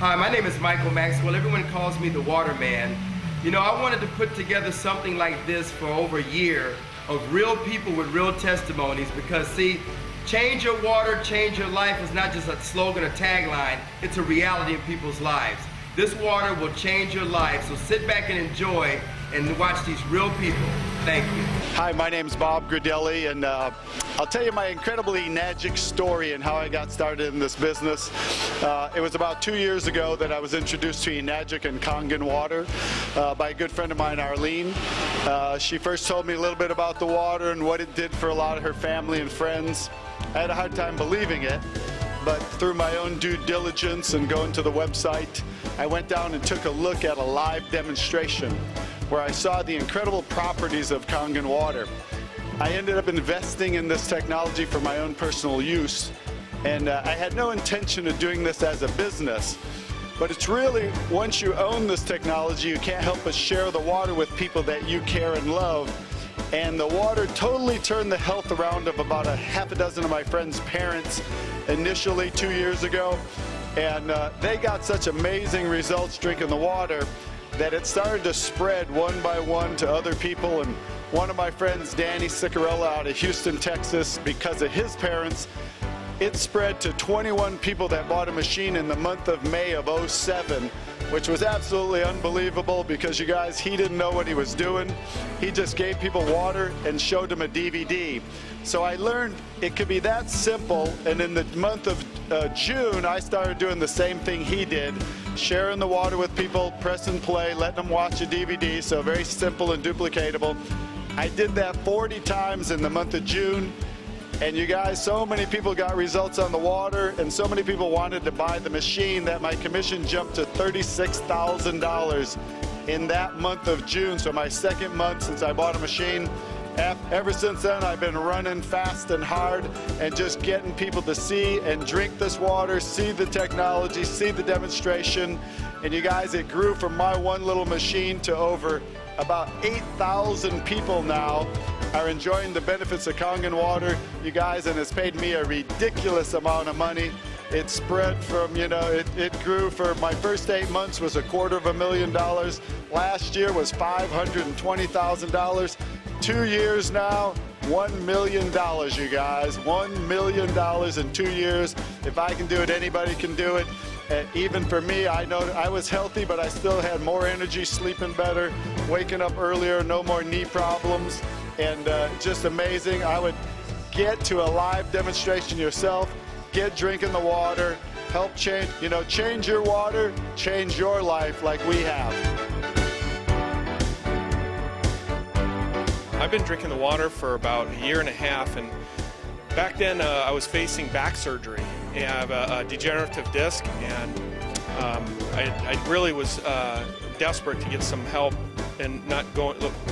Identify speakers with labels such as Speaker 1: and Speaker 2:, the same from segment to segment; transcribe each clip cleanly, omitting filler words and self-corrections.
Speaker 1: Hi, my name is Michael Maxwell. Everyone calls me the Water Man. You know, I wanted to put together something like this for over a year of real people with real testimonies, because see, change your water, change your life is not just a slogan or tagline, it's a reality in people's lives. This water will change your life, so sit back and enjoy and watch these real people. Thank you.
Speaker 2: Hi, my name's Bob Gridelli, and I'll tell you my incredibly ENAGIC story and how I got started in this business. It was about 2 years ago that I was introduced to ENAGIC and Kangen water by a good friend of mine, Arlene. She first told me a little bit about the water and what it did for a lot of her family and friends. I had a hard time believing it, but through my own due diligence and going to the website, I went down and took a look at a live demonstration where I saw the incredible properties of Kangen water. I ended up investing in this technology for my own personal use, and I had no intention of doing this as a business. But it's really, once you own this technology, you can't help but share the water with people that you care and love. And the water totally turned the health around of about a half a dozen of my friends' parents initially 2 years ago. And they got such amazing results drinking the water that it started to spread one by one to other people. And one of my friends, Danny Sicarella out of Houston, Texas, because of his parents, it spread to 21 people that bought a machine in the month of May of '07, which was absolutely unbelievable because, you guys, he didn't know what he was doing. He just gave people water and showed them a DVD. So I learned it could be that simple, and in the month of June, I started doing the same thing he did, sharing the water with people, press and play, letting them watch a DVD, so very simple and duplicatable. I did that 40 times in the month of June. And you guys, so many people got results on the water, and so many people wanted to buy the machine that my commission jumped to $36,000 in that month of June. So my second month since I bought a machine. Ever since then, I've been running fast and hard and just getting people to see and drink this water, see the technology, see the demonstration. And you guys, it grew from my one little machine to over about 8,000 people now are enjoying the benefits of Kangen water, you guys, and it's paid me a ridiculous amount of money. It spread from, you know, it grew for my first 8 months was $250,000. Last year was $520,000. 2 years now, $1 million, you guys. $1 million in 2 years. If I can do it, anybody can do it. Even for me, I know I was healthy, but I still had more energy, sleeping better, waking up earlier, no more knee problems, and just amazing. I would get to a live demonstration yourself, get drinking the water, help change, you know, change your water, change your life like we have.
Speaker 3: I've been drinking the water for about a year and a half, and back then I was facing back surgery. I have a degenerative disc, and I really was desperate to get some help and not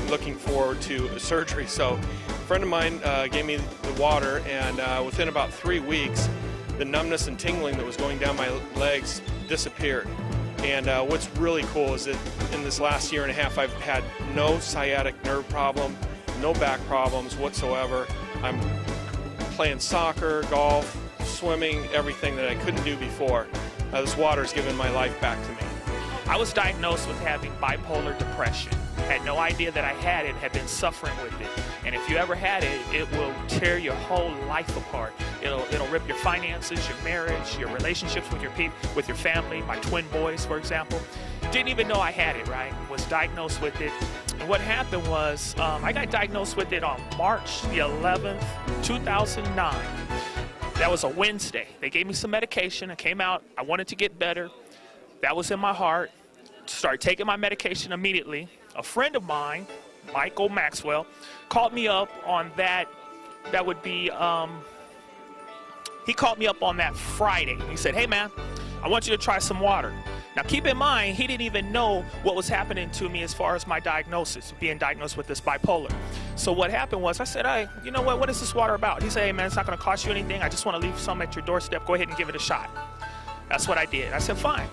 Speaker 3: looking forward to surgery. So a friend of mine gave me the water, and within about 3 weeks, the numbness and tingling that was going down my legs disappeared. And what's really cool is that in this last year and a half, I've had no sciatic nerve problem, no back problems whatsoever. I'm playing soccer, golf, swimming, everything that I couldn't do before. This water's given my life back to me.
Speaker 4: I was diagnosed with having bipolar depression. Had no idea that I had it, had been suffering with it. And if you ever had it, it will tear your whole life apart. It'll rip your finances, your marriage, your relationships with your family. My twin boys, for example. Didn't even know I had it, right? Was diagnosed with it. And what happened was, I got diagnosed with it on March the 11th, 2009. That was a Wednesday. They gave me some medication. I came out. I wanted to get better. That was in my heart. Started taking my medication immediately. A friend of mine, Michael Maxwell, called me up on that. That would be, he called me up on that Friday. He said, hey man, I want you to try some water. Now keep in mind, he didn't even know what was happening to me as far as my diagnosis, being diagnosed with this bipolar. So what happened was, I said, hey, you know what is this water about? He said, hey man, it's not gonna cost you anything. I just wanna leave some at your doorstep. Go ahead and give it a shot. That's what I did. I said, fine.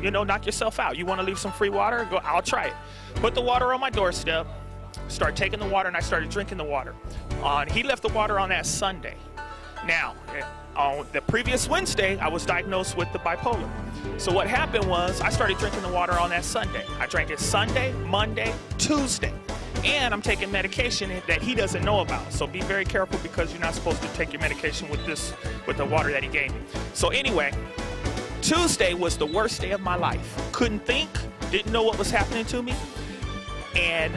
Speaker 4: You know, knock yourself out. You wanna leave some free water? Go, I'll try it. Put the water on my doorstep, start taking the water, and I started drinking the water. He left the water on that Sunday. Now, on the previous Wednesday, I was diagnosed with the bipolar. So what happened was I started drinking the water on that Sunday. I drank it Sunday, Monday, Tuesday. And I'm taking medication that he doesn't know about. So be very careful, because you're not supposed to take your medication with the water that he gave me. So anyway, Tuesday was the worst day of my life. Couldn't think, didn't know what was happening to me, and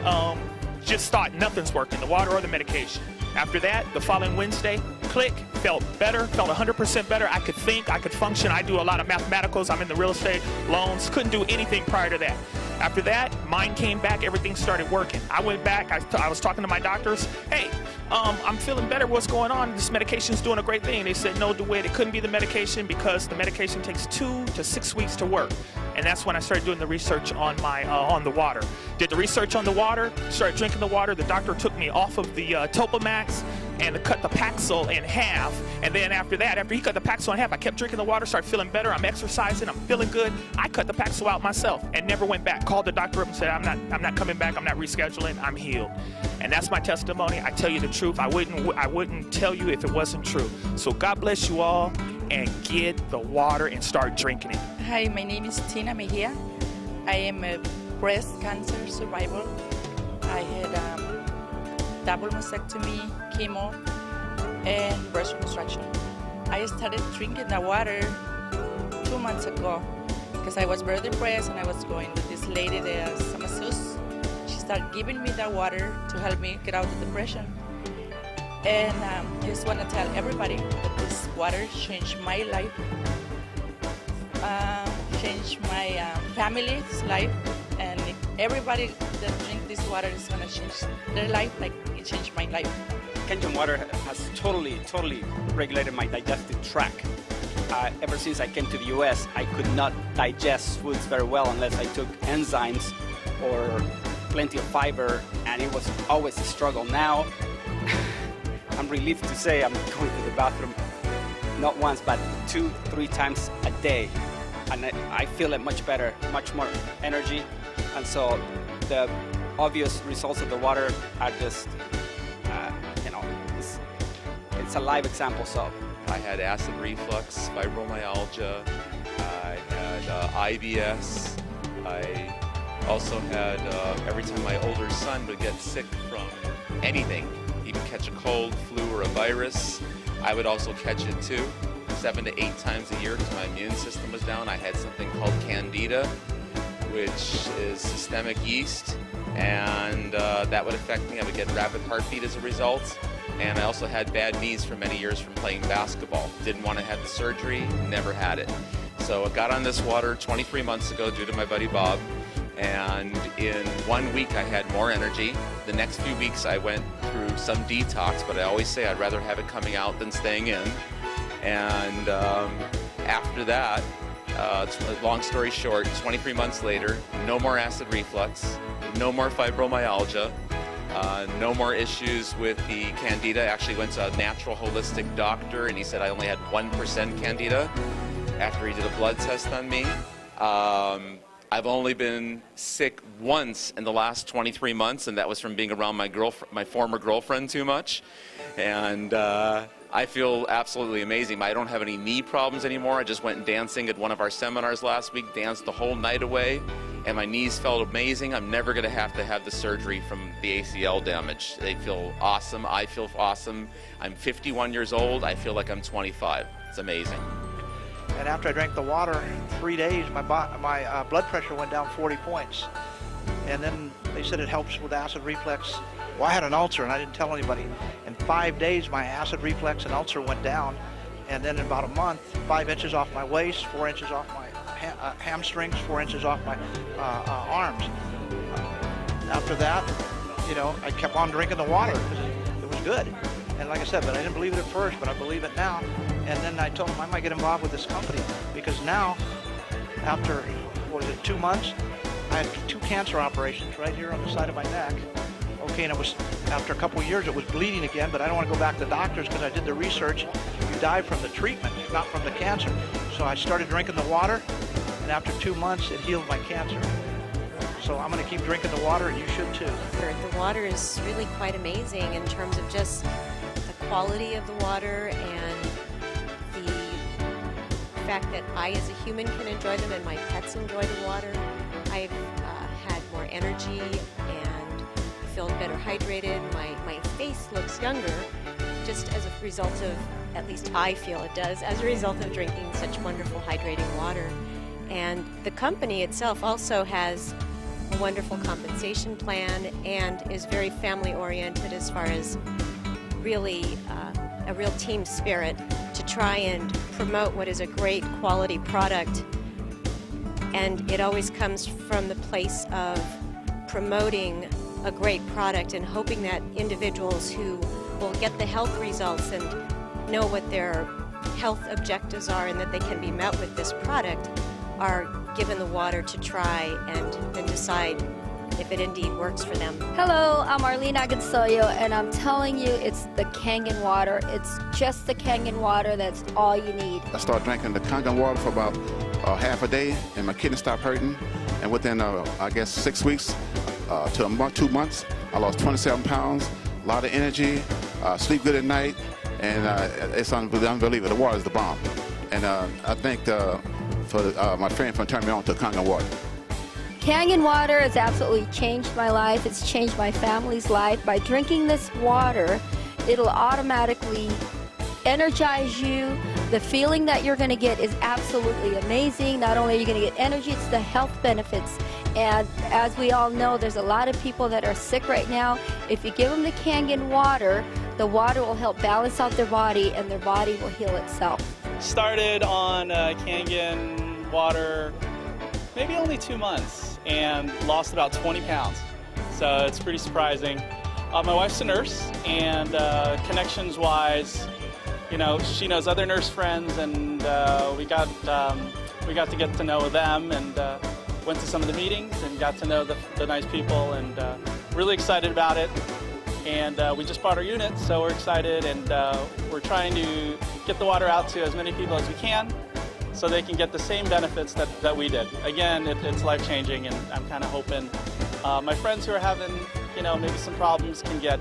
Speaker 4: just thought nothing's working, the water or the medication. After that, the following Wednesday, click, felt better, felt 100% better. I could think, I could function. I do a lot of mathematicals. I'm in the real estate, loans. Couldn't do anything prior to that. After that, mine came back, everything started working. I went back, I was talking to my doctors. Hey, I'm feeling better, what's going on? This medication's doing a great thing. They said, no, DeWitt, it couldn't be the medication, because the medication takes 2 to 6 weeks to work. And that's when I started doing the research on on the water. Did the research on the water, started drinking the water. The doctor took me off of the Topamax and cut the Paxil in half. And then after that, after he cut the Paxil in half, I kept drinking the water, started feeling better. I'm exercising, I'm feeling good. I cut the Paxil out myself and never went back. Called the doctor up and said, I'm not coming back, I'm not rescheduling, I'm healed. And that's my testimony. I tell you the truth. I wouldn't tell you if it wasn't true. So God bless you all, and get the water and start drinking it.
Speaker 5: Hi, my name is Tina Mejia. I am a breast cancer survivor. I had double mastectomy, chemo, and breast reconstruction. I started drinking the water 2 months ago because I was very depressed, and I was going to this lady, the masseuse. She started giving me the water to help me get out of depression. And I just want to tell everybody that this water changed my life, changed my family's life, and if everybody that drink this water is going to change their life like it changed my life.
Speaker 6: Kangen water has totally regulated my digestive tract. Ever since I came to the US, I could not digest foods very well unless I took enzymes or plenty of fiber, and it was always a struggle. Now, I'm relieved to say I'm going to the bathroom not once, but 2-3 times a day. And I feel it much better, much more energy. And so the obvious results of the water are just, it's a live example. So
Speaker 7: I had acid reflux, fibromyalgia, I had IBS, I also had, every time my older son would get sick from anything, he would catch a cold, flu, or a virus, I would also catch it too, 7 to 8 times a year because my immune system was down. I had something called Candida, which is systemic yeast, and that would affect me. I would get rapid heartbeat as a result. And I also had bad knees for many years from playing basketball. Didn't want to have the surgery, never had it. So I got on this water 23 months ago due to my buddy Bob, and in 1 week I had more energy. The next few weeks I went through some detox, but I always say I'd rather have it coming out than staying in. And after that, long story short, 23 months later, no more acid reflux, no more fibromyalgia, no more issues with the Candida. I actually went to a natural holistic doctor, and he said I only had 1% Candida after he did a blood test on me. I've only been sick once in the last 23 months, and that was from being around my former girlfriend too much. And I feel absolutely amazing. I don't have any knee problems anymore. I just went dancing at one of our seminars last week, danced the whole night away, and my knees felt amazing. I'm never going to have the surgery from the ACL damage. They feel awesome. I feel awesome. I'm 51 years old. I feel like I'm 25. It's amazing.
Speaker 8: And after I drank the water, in 3 days, my blood pressure went down 40 points. And then they said it helps with acid reflux. Well, I had an ulcer, and I didn't tell anybody. In 5 days, my acid reflux and ulcer went down. And then in about a month, 5 inches off my waist, 4 inches off my hamstrings, 4 inches off my arms. After that, I kept on drinking the water because it was good. And like I said, but I didn't believe it at first, but I believe it now. And then I told him I might get involved with this company, because now, after, 2 months, I had 2 cancer operations right here on the side of my neck. Okay, and it was, after a couple of years, it was bleeding again, but I don't want to go back to the doctors because I did the research. You die from the treatment, not from the cancer. So I started drinking the water, and after 2 months, it healed my cancer. So I'm going to keep drinking the water, and you should too.
Speaker 9: The water is really quite amazing in terms of just the quality of the water and the fact that I as a human can enjoy them and my pets enjoy the water. I've had more energy and feel better hydrated. My face looks younger just as a result of, at least I feel it does, as a result of drinking such wonderful hydrating water. And the company itself also has a wonderful compensation plan and is very family oriented as far as really a real team spirit to try and promote what is a great quality product. And it always comes from the place of promoting a great product and hoping that individuals who will get the health results and know what their health objectives are and that they can be met with this product are given the water to try and then decide if it indeed works for them.
Speaker 10: Hello, I'm Arlene Agonsoyo, and I'm telling you, it's the Kangen water. It's just the Kangen water. That's all you need.
Speaker 11: I started drinking the Kangen water for about half a day, and my kidneys stopped hurting. And within, I guess, 6 weeks to a month, 2 months, I lost 27 pounds, a lot of energy, sleep good at night, and it's unbelievable. The water is the bomb. And I think for my friend for turning me on to Kangen water.
Speaker 10: Kangen water has absolutely changed my life. It's changed my family's life. By drinking this water, it'll automatically energize you. The feeling that you're going to get is absolutely amazing. Not only are you going to get energy, it's the health benefits. And as we all know, there's a lot of people that are sick right now. If you give them the Kangen water, the water will help balance out their body and their body will heal itself.
Speaker 12: Started on Kangen water maybe only 2 months and lost about 20 pounds. So it's pretty surprising. My wife's a nurse, and connections-wise, you know, she knows other nurse friends, and we got to get to know them, and went to some of the meetings and got to know the nice people, and really excited about it. And we just bought our unit, so we're excited, and we're trying to get the water out to as many people as we can, so they can get the same benefits that we did. Again, it's life-changing, and I'm kind of hoping my friends who are having, you know, maybe some problems can get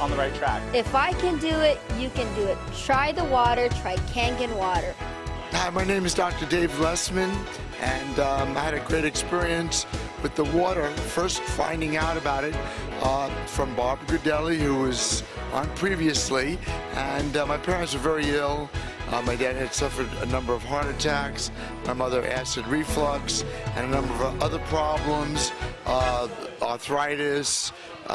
Speaker 12: on the right track.
Speaker 10: If I can do it, you can do it. Try the water, try Kangen water.
Speaker 13: Hi, my name is Dr. Dave Lessman, and I had a great experience with the water. First finding out about it from Barbara Grudelli, who was on previously, and my parents were very ill. My dad had suffered a number of heart attacks, my mother acid reflux, and a number of other problems, arthritis.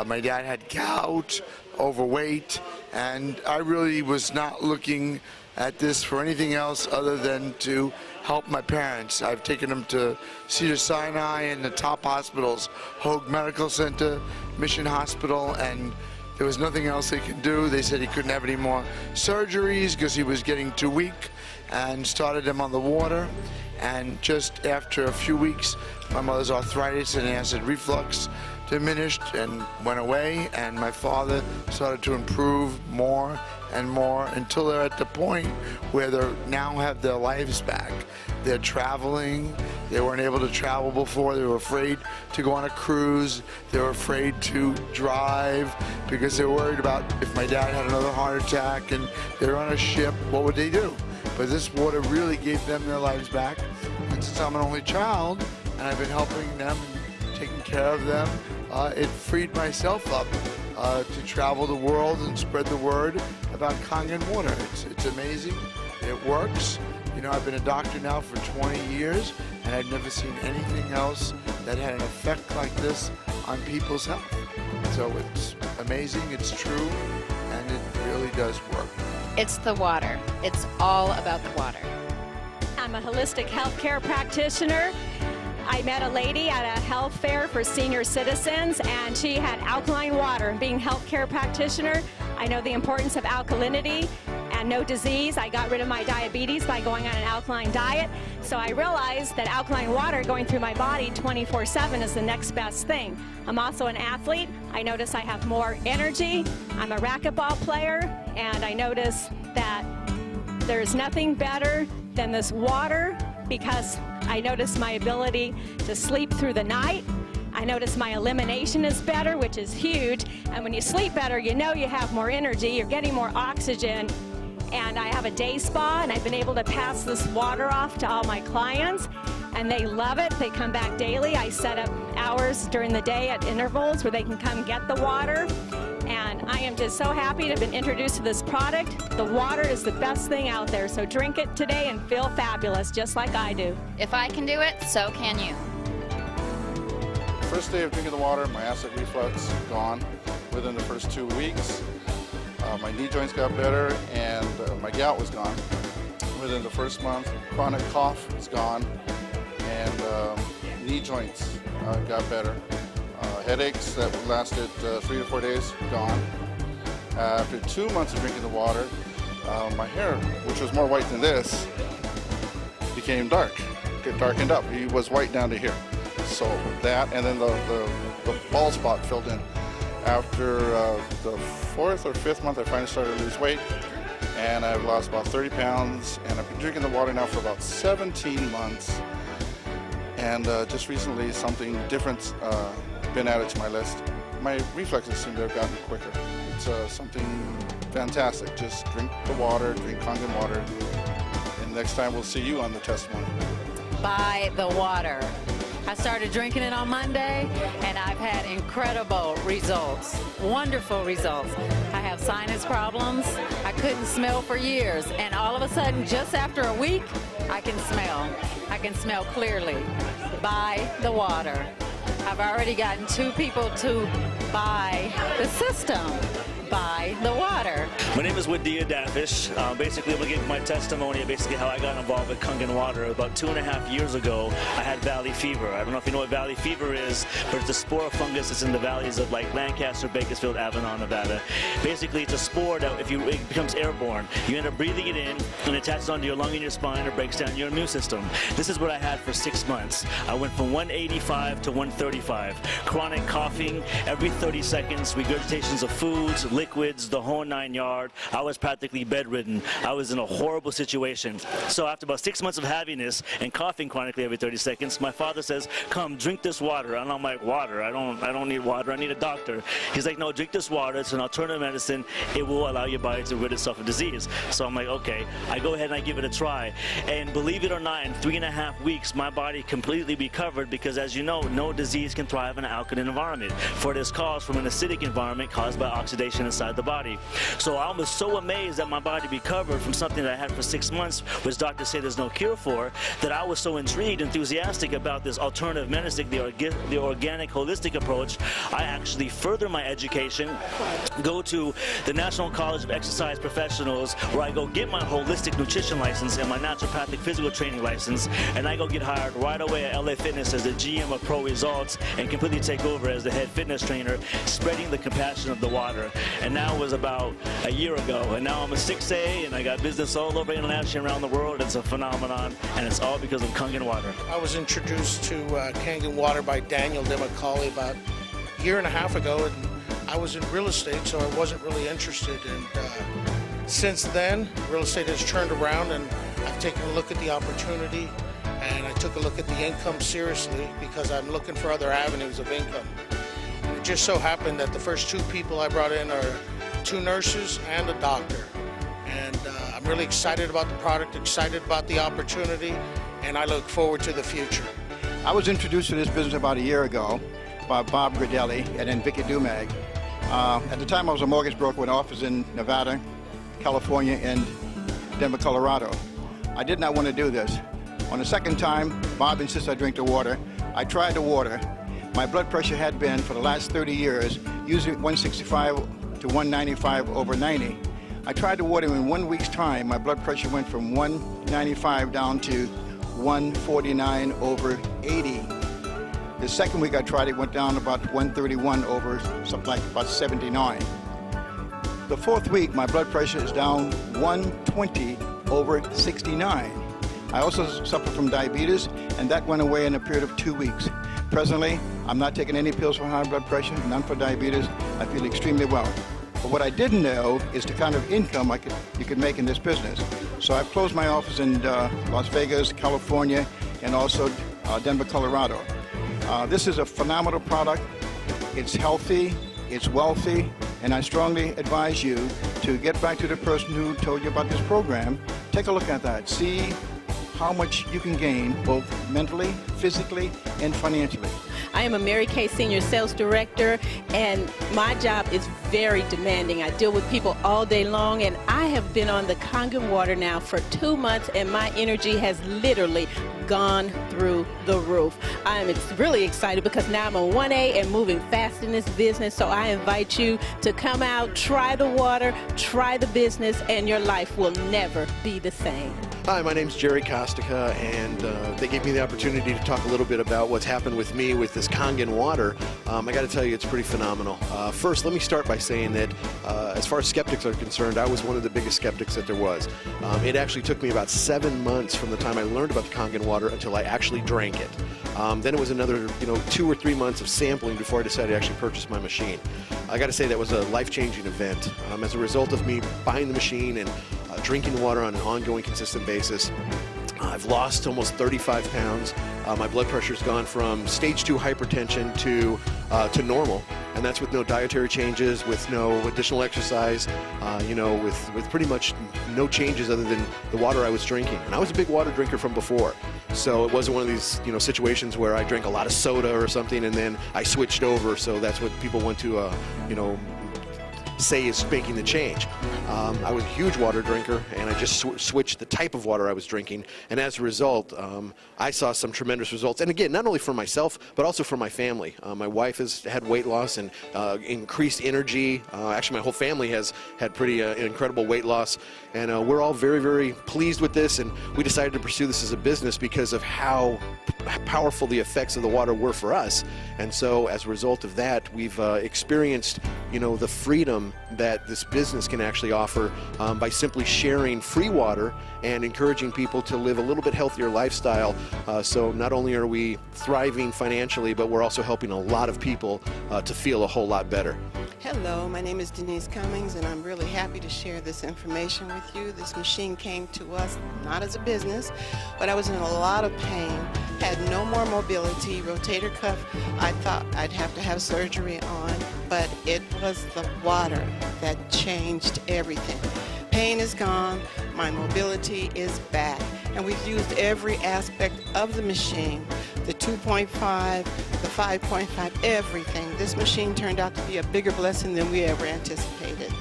Speaker 13: My dad had gout, overweight, and I really was not looking at this for anything else other than to help my parents. I've taken them to Cedars-Sinai and the top hospitals, Hoag Medical Center, Mission Hospital, and there was nothing else they could do. They said he couldn't have any more surgeries because he was getting too weak, and started him on the water. And just after a few weeks, my mother's arthritis and acid reflux diminished and went away, and my father started to improve more and more until they're at the point where they now have their lives back. They're traveling. They weren't able to travel before. They were afraid to go on a cruise. They were afraid to drive because they were worried about if my dad had another heart attack and they were on a ship, what would they do? But this water really gave them their lives back. And since I'm an only child and I've been helping them and taking care of them, it freed myself up to travel the world and spread the word about Kangen water. It's amazing. It works. You know, I've been a doctor now for 20 years, and I've never seen anything else that had an effect like this on people's health. So it's amazing, it's true, and it really does work.
Speaker 14: It's the water. It's all about the water.
Speaker 15: I'm a holistic healthcare practitioner. I met a lady at a health fair for senior citizens, and she had alkaline water. Being a healthcare practitioner, I know the importance of alkalinity and no disease. I got rid of my diabetes by going on an alkaline diet. So I realized that alkaline water going through my body 24/7 is the next best thing. I'm also an athlete. I notice I have more energy. I'm a racquetball player, and I notice that there's nothing better than this water, because I notice my ability to sleep through the night. I notice my elimination is better, which is huge. And when you sleep better, you know you have more energy, you're getting more oxygen. And I have a day spa, and I've been able to pass this water off to all my clients, and they love it. They come back daily. I set up hours during the day at intervals where they can come get the water. And I am just so happy to have been introduced to this product. The water is the best thing out there, so drink it today and feel fabulous, just like I do.
Speaker 14: If I can do it, so can you.
Speaker 11: First day of drinking the water, my acid reflux gone within the first 2 weeks. My knee joints got better, and my gout was gone within the first month. Chronic cough is gone, and knee joints got better. Headaches that lasted 3 to 4 days, gone. After 2 months of drinking the water, my hair, which was more white than this, became dark. It darkened up. It was white down to here. So that, and then the bald spot filled in. After the 4th or 5th month, I finally started to lose weight, and I've lost about 30 pounds, and I've been drinking the water now for about 17 months. And just recently, something different's been added to my list. My reflexes seem to have gotten quicker. It's something fantastic. Just drink the water, drink Kangen water, and next time we'll see you on the testimony.
Speaker 16: Buy the water. I started drinking it on Monday, and I've had incredible results, wonderful results. I have sinus problems. I couldn't smell for years, and all of a sudden, just after a week, I can smell. I can smell clearly. Buy the water. I've already gotten 2 people to buy the system. Buy the water.
Speaker 17: My name is Wadia Dafish. Basically, I'm going to give my testimony of basically how I got involved with Kangen water. About 2.5 years ago, I had valley fever. I don't know if you know what valley fever is, but it's a spore fungus that's in the valleys of like Lancaster, Bakersfield, Avalon, Nevada. Basically, it's a spore that it becomes airborne. You end up breathing it in, and it attaches onto your lung and your spine, or breaks down your immune system. This is what I had for 6 months. I went from 185 to 135. Chronic coughing every 30 seconds, regurgitations of foods, liquids, the whole 9 yards. I was practically bedridden. I was in a horrible situation. So after about 6 months of having this and coughing chronically every 30 seconds, my father says, "Come, drink this water." And I'm like, "Water? I don't need water. I need a doctor." He's like, "No, drink this water. It's an alternative medicine. It will allow your body to rid itself of disease." So I'm like, okay. I go ahead and I give it a try. And believe it or not, in 3.5 weeks, my body completely recovered, because as you know, no disease can thrive in an alkaline environment. For this caused from an acidic environment caused by oxidation inside the body. So I was so amazed that my body recovered from something that I had for 6 months, which doctors say there's no cure for, that I was so intrigued, enthusiastic about this alternative medicine, the organic, holistic approach. I actually further my education, go to the National College of Exercise Professionals, where I go get my holistic nutrition license and my naturopathic physical training license, and I go get hired right away at LA Fitness as the GM of Pro Results and completely take over as the head fitness trainer, spreading the compassion of the water. And now it was about a year ago, and now I'm a 6A, and I got business all over internationally around the world. It's a phenomenon, and it's all because of Kangen water.
Speaker 18: I was introduced to Kangen water by Daniel DeMacaulay about a year and a half ago, and I was in real estate, so I wasn't really interested. And since then, real estate has turned around, and I've taken a look at the opportunity, and I took a look at the income seriously, because I'm looking for other avenues of income. It just so happened that the first 2 people I brought in are 2 nurses and a doctor. And I'm really excited about the product, excited about the opportunity, and I look forward to the future.
Speaker 19: I was introduced to this business about a year ago by Bob Gridelli and then Vicky Dumag. At the time, I was a mortgage broker with an office in Nevada, California, and Denver, Colorado. I did not want to do this. On the second time, Bob insisted I drink the water. I tried the water. My blood pressure had been, for the last 30 years, usually 165 to 195 over 90. I tried the water, and in 1 week's time, my blood pressure went from 195 down to 149 over 80. The second week I tried it, went down about 131 over something like about 79. The fourth week, my blood pressure is down 120 over 69. I also suffer from diabetes, and that went away in a period of 2 weeks. Presently, I'm not taking any pills for high blood pressure, none for diabetes. I feel extremely well. But what I didn't know is the kind of income you could make in this business. So I've closed my office in Las Vegas, California, and also Denver, Colorado. This is a phenomenal product. It's healthy, it's wealthy, and I strongly advise you to get back to the person who told you about this program. Take a look at that. See how much you can gain both mentally, physically, and financially.
Speaker 20: I am a Mary Kay Senior Sales Director, and my job is very demanding. I deal with people all day long, and I have been on the Kangen water now for 2 months, and my energy has literally gone through the roof. I am really excited because now I'm a 1A and moving fast in this business, so I invite you to come out, try the water, try the business, and your life will never be the same.
Speaker 21: Hi, my name's Jerry Kostica, and they gave me the opportunity to talk a little bit about what's happened with me with this Kangen water. I got to tell you, it's pretty phenomenal. First, let me start by saying that as far as skeptics are concerned, I was one of the biggest skeptics that there was. It actually took me about 7 months from the time I learned about the Kangen water until I actually drank it. Then it was another 2 or 3 months of sampling before I decided to actually purchase my machine. I got to say that was a life-changing event. As a result of me buying the machine and drinking the water on an ongoing, consistent basis, I've lost almost 35 pounds. My blood pressure's gone from stage 2 hypertension to normal, and that's with no dietary changes, with no additional exercise, with pretty much no changes other than the water I was drinking. And I was a big water drinker from before, so it wasn't one of these situations where I drank a lot of soda or something and then I switched over. So that's what people want to say is making the change. I was a huge water drinker, and I just switched the type of water I was drinking, and as a result, I saw some tremendous results. And again, not only for myself, but also for my family. My wife has had weight loss and increased energy. Actually, my whole family has had pretty incredible weight loss, and we're all very, very pleased with this, and we decided to pursue this as a business because of how powerful the effects of the water were for us. And so as a result of that, we've experienced the freedom that this business can actually offer by simply sharing free water and encouraging people to live a little bit healthier lifestyle. So not only are we thriving financially, but we're also helping a lot of people to feel a whole lot better.
Speaker 22: Hello, my name is Denise Cummings, and I'm really happy to share this information with you. This machine came to us not as a business, but I was in a lot of pain, had no more mobility, rotator cuff. I thought I'd have to have surgery on, but it was the water that changed everything. Pain is gone, my mobility is back, and we've used every aspect of the machine, the 2.5, the 5.5, everything. This machine turned out to be a bigger blessing than we ever anticipated.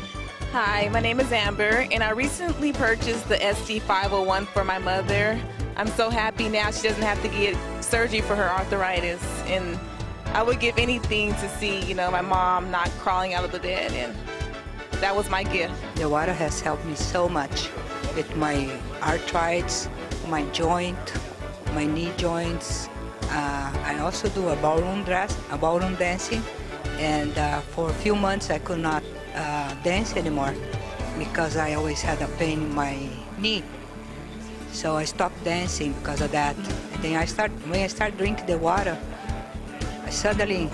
Speaker 23: Hi, my name is Amber, and I recently purchased the SD501 for my mother. I'm so happy now she doesn't have to get surgery for her arthritis, and I would give anything to see, my mom not crawling out of the bed, and that was my gift.
Speaker 24: The water has helped me so much with my arthritis, my joint, my knee joints. I also do a ballroom dancing, and for a few months I could not dance anymore because I always had a pain in my knee. So I stopped dancing because of that. And then when I started drinking the water, suddenly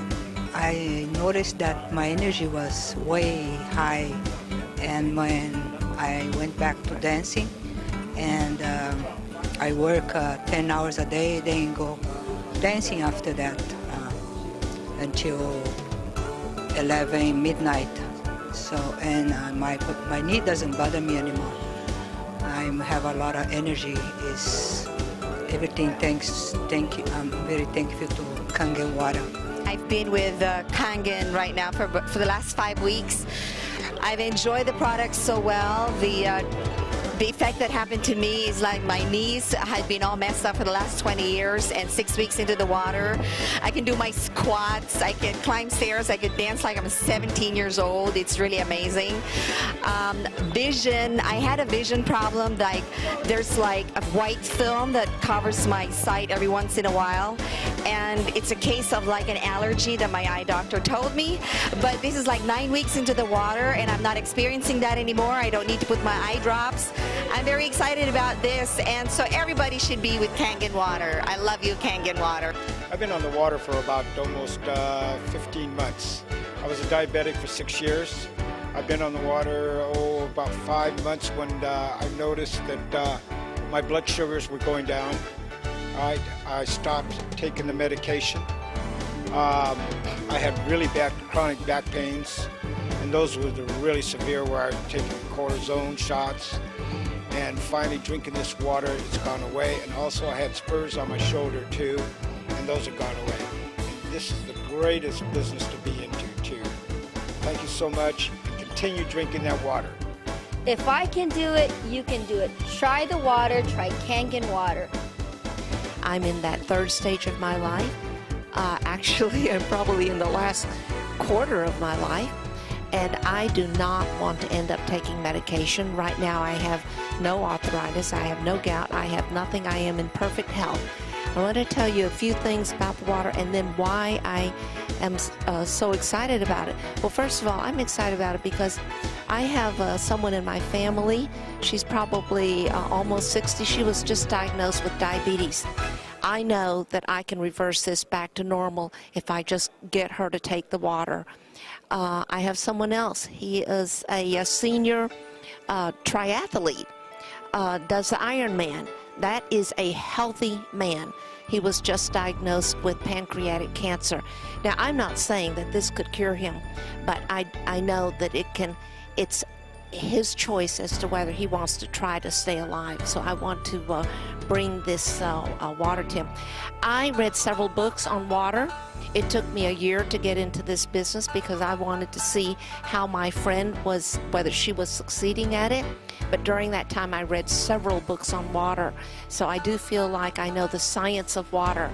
Speaker 24: I noticed that my energy was way high, and when I went back to dancing, and I work 10 hours a day, then go dancing after that until 11 midnight. So, and my knee doesn't bother me anymore. I have a lot of energy. Is everything. Thank you. I'm very thankful to Kangen water.
Speaker 25: I've been with Kangen right now for the last 5 weeks. I've enjoyed the product so well. The effect that happened to me is like my knees had been all messed up for the last 20 years, and 6 weeks into the water, I can do my squats, I can climb stairs, I could dance like I'm 17 years old. It's really amazing. Vision, I had a vision problem. Like there's like a white film that covers my sight every once in a while, and it's a case of like an allergy that my eye doctor told me. But this is like 9 weeks into the water, and I'm not experiencing that anymore. I don't need to put my eye drops. I'm very excited about this, and so everybody should be with Kangen water. I love you, Kangen water.
Speaker 26: I've been on the water for about almost 15 months. I was a diabetic for 6 years. I've been on the water about 5 months when I noticed that my blood sugars were going down. I stopped taking the medication, I had really bad chronic back pains, and those were the really severe where I was taking cortisone shots. And finally drinking this water, it's gone away. And also I had spurs on my shoulder too, and those are gone away. And this is the greatest business to be into too. Thank you so much, and continue drinking that water.
Speaker 10: If I can do it, you can do it. Try the water, try Kangen water.
Speaker 1: I'm in that third stage of my life. Actually, I'm probably in the last quarter of my life. And I do not want to end up taking medication. Right now I have no arthritis, I have no gout, I have nothing, I am in perfect health. I want to tell you a few things about the water and then why I am so excited about it. Well, first of all, I'm excited about it because I have someone in my family. She's probably almost 60. She was just diagnosed with diabetes. I know that I can reverse this back to normal if I just get her to take the water. I have someone else. He is a senior triathlete, does the Ironman. That is a healthy man. He was just diagnosed with pancreatic cancer. Now, I'm not saying that this could cure him, but I know that it's his choice as to whether he wants to try to stay alive. So I want to bring this water to him. I read several books on water. It took me a year to get into this business because I wanted to see how my friend was, whether she was succeeding at it. But during that time, I read several books on water. So I do feel like I know the science of water.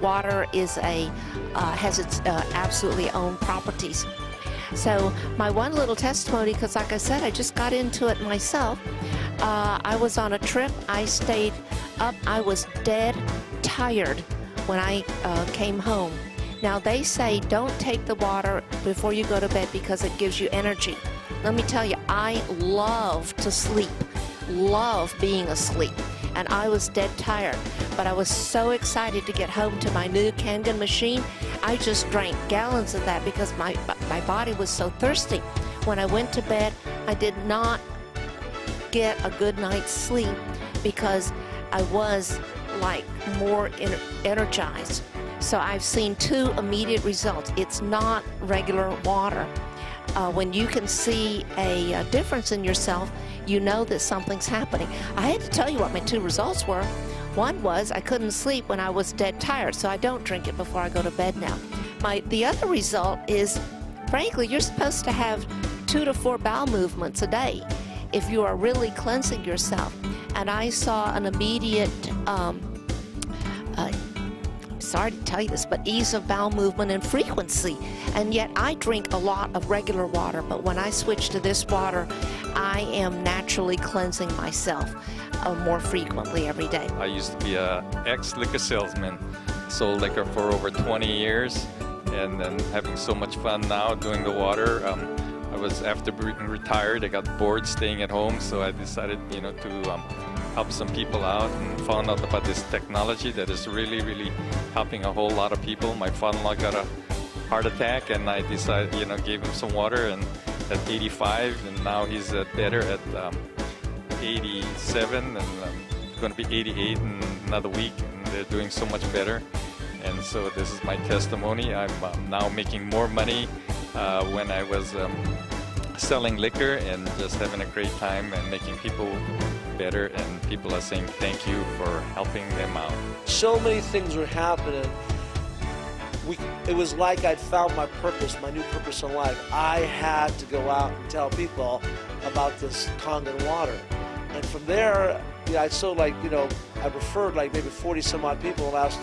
Speaker 1: Water is has its absolutely own properties. So my one little testimony, because like I said, I just got into it myself. I was on a trip. I stayed up. I was dead tired when I came home. Now they say don't take the water before you go to bed because it gives you energy. Let me tell you, I love to sleep, love being asleep, and I was dead tired. But I was so excited to get home to my new Kangen machine. I just drank gallons of that because my body was so thirsty. When I went to bed, I did not get a good night's sleep because I was like more energized. So I've seen two immediate results. It's not regular water. When you can see a difference in yourself, you know that something's happening. I had to tell you what my two results were. One was I couldn't sleep when I was dead tired, so I don't drink it before I go to bed now. The other result is, frankly, you're supposed to have 2 to 4 bowel movements a day if you are really cleansing yourself. And I saw an immediate, I'm sorry to tell you this, but ease of bowel movement and frequency. And yet I drink a lot of regular water, but when I switch to this water, I am naturally cleansing myself more frequently every day.
Speaker 2: I used to be an ex-liquor salesman, sold liquor for over 20 years, and then having so much fun now doing the water. After being retired, I got bored staying at home, so I decided, to help some people out and found out about this technology that is really, really helping a whole lot of people. My father-in-law got a heart attack, and I decided, gave him some water, and at 85, and now he's better at 87, and going to be 88 in another week, and they're doing so much better. And so this is my testimony. I'm now making more money when I was selling liquor and just having a great time and making people better, and people are saying thank you for helping them out.
Speaker 3: So many things were happening. It was like I'd found my purpose, my new purpose in life. I had to go out and tell people about this Kangen water. And from there, I referred like maybe 40 some odd people in the last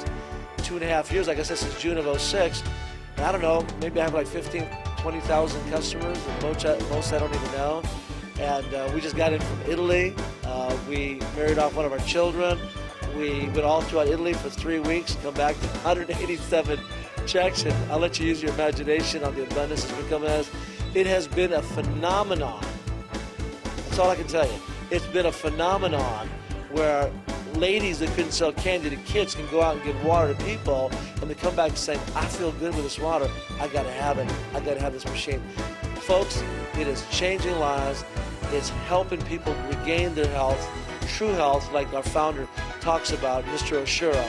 Speaker 3: 2.5 years. Like I said, since June of '06. And I don't know, maybe I have like 20,000 customers, and most I don't even know. And we just got in from Italy. We married off one of our children. We went all throughout Italy for 3 weeks, come back to 187 checks, and I'll let you use your imagination on the abundance it's become as. It has been a phenomenon. That's all I can tell you. It's been a phenomenon where ladies that couldn't sell candy to kids can go out and give water to people, and they come back saying, I feel good with this water. I got to have it. I got to have this machine. Folks, it is changing lives. It's helping people regain their health, true health, like our founder talks about, Mr. Oshiro.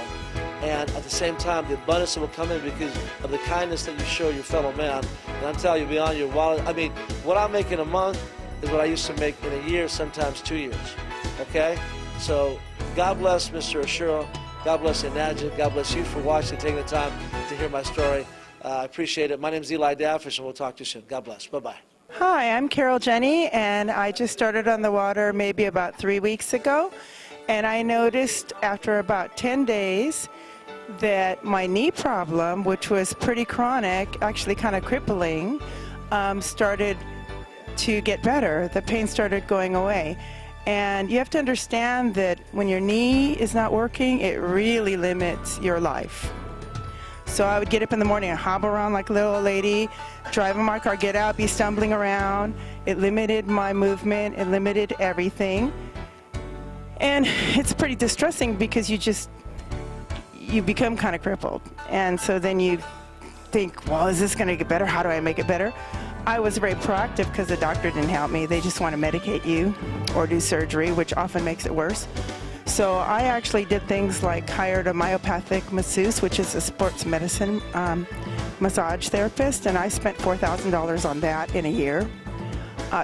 Speaker 3: and at the same time, the abundance that will come in because of the kindness that you show your fellow man. And I'm telling you, beyond your wallet, I mean, what I make in a month is what I used to make in a year, sometimes 2 years. Okay? So God bless Mr. Ashura. God bless ENAGIC. God bless you for watching, taking the time to hear my story. I appreciate it. My name is Eli Dafish, and we'll talk to you soon. God bless. Bye-bye.
Speaker 4: Hi, I'm Carol Jenny, and I just started on the water maybe about 3 weeks ago. And I noticed after about 10 days that my knee problem, which was pretty chronic, actually kind of crippling, started to get better. The pain started going away. And you have to understand that when your knee is not working, it really limits your life. So I would get up in the morning and hobble around like a little old lady, drive in my car, get out, be stumbling around. It limited my movement. It limited everything. And it's pretty distressing because you become kind of crippled. And so then you think, well, is this going to get better? How do I make it better? I was very proactive because the doctor didn't help me. They just want to medicate you or do surgery, which often makes it worse. So I actually did things like hired a myopathic masseuse, which is a sports medicine massage therapist, and I spent $4,000 on that in a year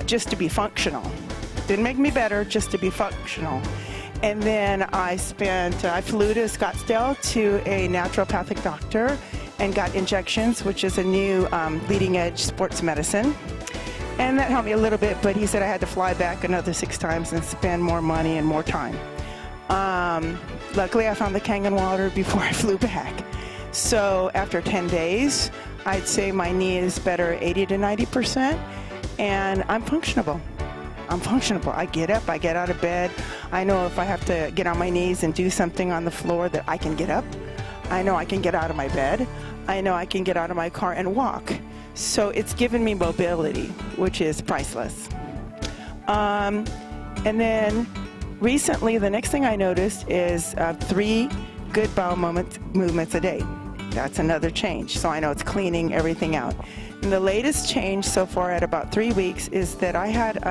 Speaker 4: just to be functional. Didn't make me better, just to be functional. And then I flew to Scottsdale to a naturopathic doctor and got injections, which is a new leading edge sports medicine. And that helped me a little bit, but he said I had to fly back another 6 times and spend more money and more time. Luckily, I found the Kangen water before I flew back. So after 10 days, I'd say my knee is better 80 to 90%, and I'm functionable. I get up, I get out of bed. I know if I have to get on my knees and do something on the floor that I can get up. I know I can get out of my bed. I know I can get out of my car and walk. So it's given me mobility, which is priceless. And then recently, the next thing I noticed is 3 good bowel movements a day. That's another change. So I know it's cleaning everything out. And the latest change so far at about 3 weeks is that I had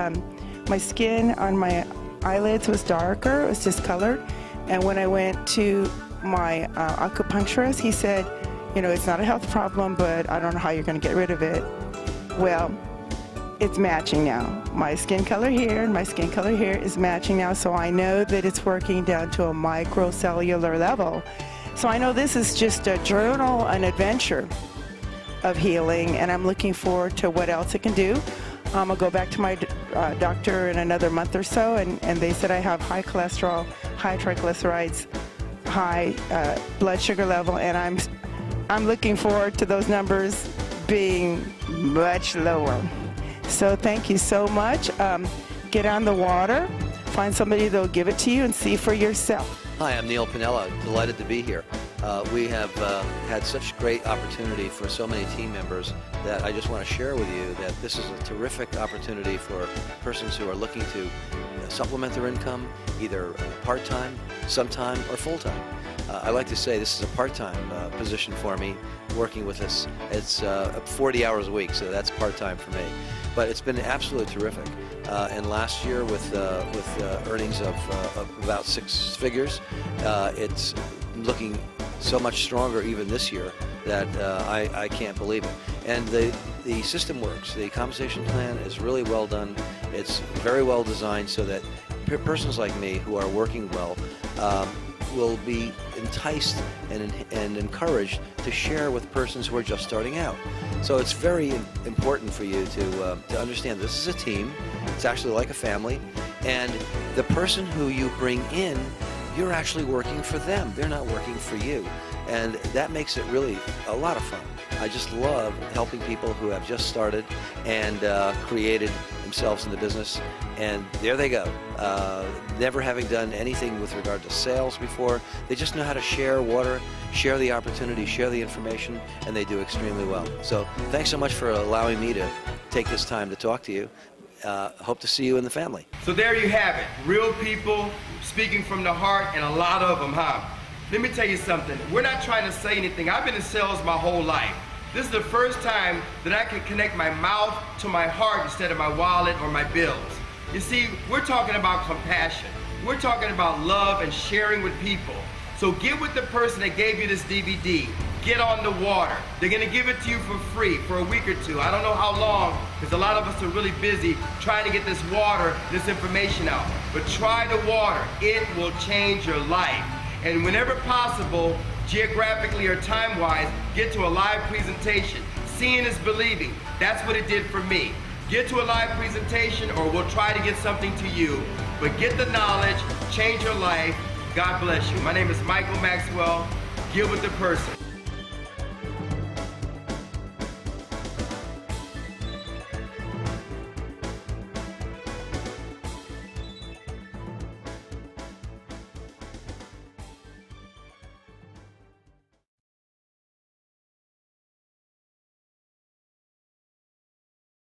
Speaker 4: my skin on my eyelids was darker, it was discolored. And when I went to my acupuncturist, he said, you know, it's not a health problem, but I don't know how you're going to get rid of it. Well, it's matching now. My skin color here and my skin color here is matching now, so I know that it's working down to a microcellular level. So I know this is just a journal, an adventure of healing, and I'm looking forward to what else it can do. I'm going to go back to my doctor in another month or so, and they said I have high cholesterol, high triglycerides, high blood sugar level, and I'm looking forward to those numbers being much lower. So thank you so much. Get on the water, find somebody that'll give it to you, and see for yourself.
Speaker 5: Hi, I'm Neil Pinella. Delighted to be here. We have had such great opportunity for so many team members that I just want to share with you that this is a terrific opportunity for persons who are looking to supplement their income, either part-time, sometime, or full-time. I like to say this is a part-time position for me, working with us. It's 40 hours a week, so that's part-time for me. But it's been absolutely terrific. And last year, with earnings of about 6 figures, it's looking so much stronger even this year that I can't believe it. And the system works. The compensation plan is really well done. It's very well designed so that persons like me who are working well will be enticed and encouraged to share with persons who are just starting out. So it's very important for you to understand this is a team. It's actually like a family, and the person who you bring in, you're actually working for them. They're not working for you, and that makes it really a lot of fun. I just love helping people who have just started and created themselves in the business, and there they go. Never having done anything with regard to sales before, they just know how to share water, share the opportunity, share the information, and they do extremely well. So thanks so much for allowing me to take this time to talk to you. Hope to see you in the family.
Speaker 6: So there you have it. Real people speaking from the heart, and a lot of them, huh? Let me tell you something. We're not trying to say anything. I've been in sales my whole life. This is the first time that I can connect my mouth to my heart instead of my wallet or my bills. You see, we're talking about compassion. We're talking about love and sharing with people. So get with the person that gave you this DVD. Get on the water. They're gonna give it to you for free for a week or two. I don't know how long, because a lot of us are really busy trying to get this water, this information out. But try the water. It will change your life. And whenever possible, geographically or time-wise, get to a live presentation. Seeing is believing. That's what it did for me. Get to a live presentation, or we'll try to get something to you. But get the knowledge, change your life. God bless you. My name is Michael Maxwell. Get with the person.